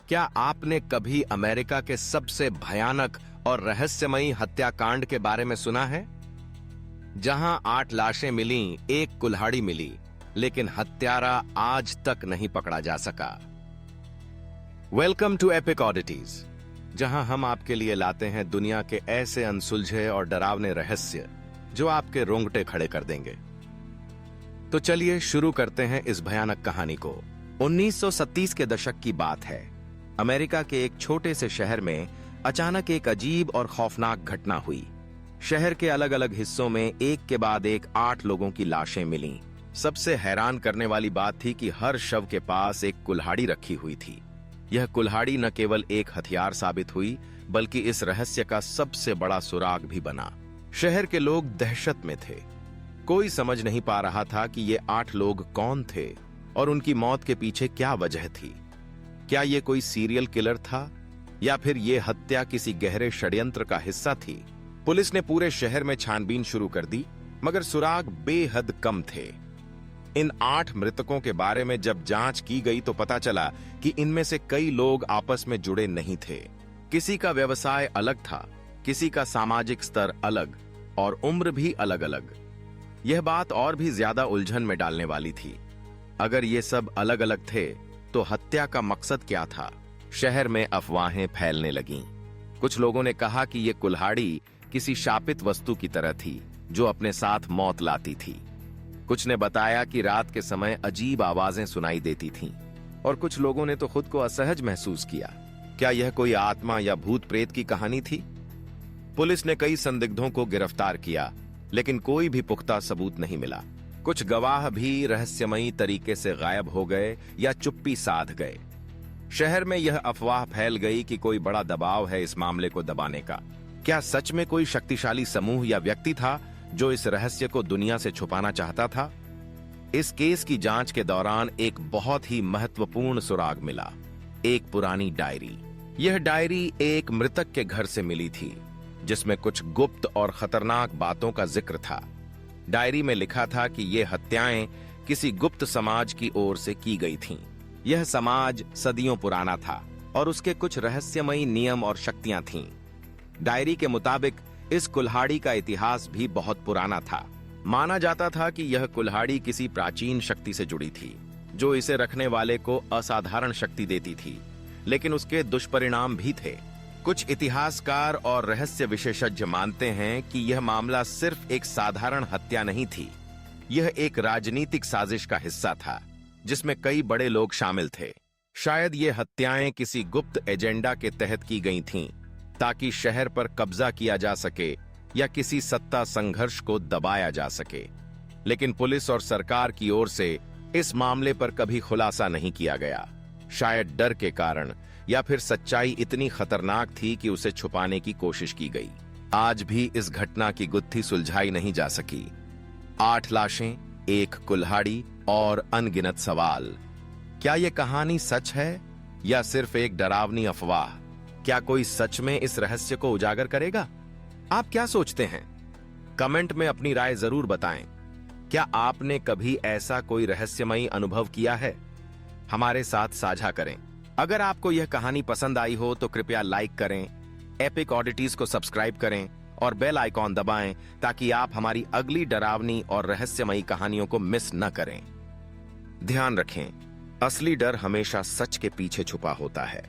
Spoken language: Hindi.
क्या आपने कभी अमेरिका के सबसे भयानक और रहस्यमयी हत्याकांड के बारे में सुना है? जहां 8 लाशें मिलीं, एक कुल्हाड़ी मिली, लेकिन हत्यारा आज तक नहीं पकड़ा जा सका। वेलकम टू एपिक ऑडिटीज, जहां हम आपके लिए लाते हैं दुनिया के ऐसे अनसुलझे और डरावने रहस्य जो आपके रोंगटे खड़े कर देंगे। तो चलिए शुरू करते हैं इस भयानक कहानी को। 1930 के दशक की बात है। अमेरिका के एक छोटे से शहर में अचानक एक अजीब और खौफनाक घटना हुई। शहर के अलग अलग हिस्सों में एक के बाद एक 8 लोगों की लाशें मिलीं। सबसे हैरान करने वाली बात थी कि हर शव के पास एक कुल्हाड़ी रखी हुई थी। यह कुल्हाड़ी न केवल एक हथियार साबित हुई, बल्कि इस रहस्य का सबसे बड़ा सुराग भी बना। शहर के लोग दहशत में थे। कोई समझ नहीं पा रहा था कि ये 8 लोग कौन थे और उनकी मौत के पीछे क्या वजह थी। क्या ये कोई सीरियल किलर था या फिर ये हत्या किसी गहरे षड्यंत्र का हिस्सा थी? पुलिस ने पूरे शहर में छानबीन शुरू कर दी, मगर सुराग बेहद कम थे। इन 8 मृतकों के बारे में जब जांच की गई तो पता चला कि इनमें से कई लोग आपस में जुड़े नहीं थे। किसी का व्यवसाय अलग था, किसी का सामाजिक स्तर अलग और उम्र भी अलग अलग। यह बात और भी ज्यादा उलझन में डालने वाली थी। अगर ये सब अलग अलग थे तो हत्या का मकसद क्या था? शहर में अफवाहें फैलने लगीं। कुछ लोगों ने कहा कि यह कुल्हाड़ी किसी शापित वस्तु की तरह थी जो अपने साथ मौत लाती थी। कुछ ने बताया कि रात के समय अजीब आवाजें सुनाई देती थीं, और कुछ लोगों ने तो खुद को असहज महसूस किया। क्या यह कोई आत्मा या भूत प्रेत की कहानी थी? पुलिस ने कई संदिग्धों को गिरफ्तार किया, लेकिन कोई भी पुख्ता सबूत नहीं मिला। कुछ गवाह भी रहस्यमयी तरीके से गायब हो गए या चुप्पी साध गए। शहर में यह अफवाह फैल गई कि कोई बड़ा दबाव है इस मामले को दबाने का। क्या सच में कोई शक्तिशाली समूह या व्यक्ति था जो इस रहस्य को दुनिया से छुपाना चाहता था? इस केस की जांच के दौरान एक बहुत ही महत्वपूर्ण सुराग मिला, एक पुरानी डायरी। यह डायरी एक मृतक के घर से मिली थी, जिसमें कुछ गुप्त और खतरनाक बातों का जिक्र था। डायरी में लिखा था कि ये हत्याएं किसी गुप्त समाज की ओर से की गई थीं। यह समाज सदियों पुराना था और उसके कुछ रहस्यमयी नियम और शक्तियां थीं। डायरी के मुताबिक इस कुल्हाड़ी का इतिहास भी बहुत पुराना था। माना जाता था कि यह कुल्हाड़ी किसी प्राचीन शक्ति से जुड़ी थी, जो इसे रखने वाले को असाधारण शक्ति देती थी, लेकिन उसके दुष्परिणाम भी थे। कुछ इतिहासकार और रहस्य विशेषज्ञ मानते हैं कि यह मामला सिर्फ एक साधारण हत्या नहीं थी। यह एक राजनीतिक साजिश का हिस्सा था, जिसमें कई बड़े लोग शामिल थे। शायद ये हत्याएं किसी गुप्त एजेंडा के तहत की गई थीं, ताकि शहर पर कब्जा किया जा सके या किसी सत्ता संघर्ष को दबाया जा सके। लेकिन पुलिस और सरकार की ओर से इस मामले पर कभी खुलासा नहीं किया गया। शायद डर के कारण, या फिर सच्चाई इतनी खतरनाक थी कि उसे छुपाने की कोशिश की गई। आज भी इस घटना की गुत्थी सुलझाई नहीं जा सकी। 8 लाशें, एक कुल्हाड़ी और अनगिनत सवाल। क्या यह कहानी सच है या सिर्फ एक डरावनी अफवाह? क्या कोई सच में इस रहस्य को उजागर करेगा? आप क्या सोचते हैं? कमेंट में अपनी राय जरूर बताएं। क्या आपने कभी ऐसा कोई रहस्यमयी अनुभव किया है? हमारे साथ साझा करें। अगर आपको यह कहानी पसंद आई हो तो कृपया लाइक करें, एपिक ऑडिटीज को सब्सक्राइब करें और बेल आइकॉन दबाएं, ताकि आप हमारी अगली डरावनी और रहस्यमयी कहानियों को मिस न करें। ध्यान रखें, असली डर हमेशा सच के पीछे छुपा होता है।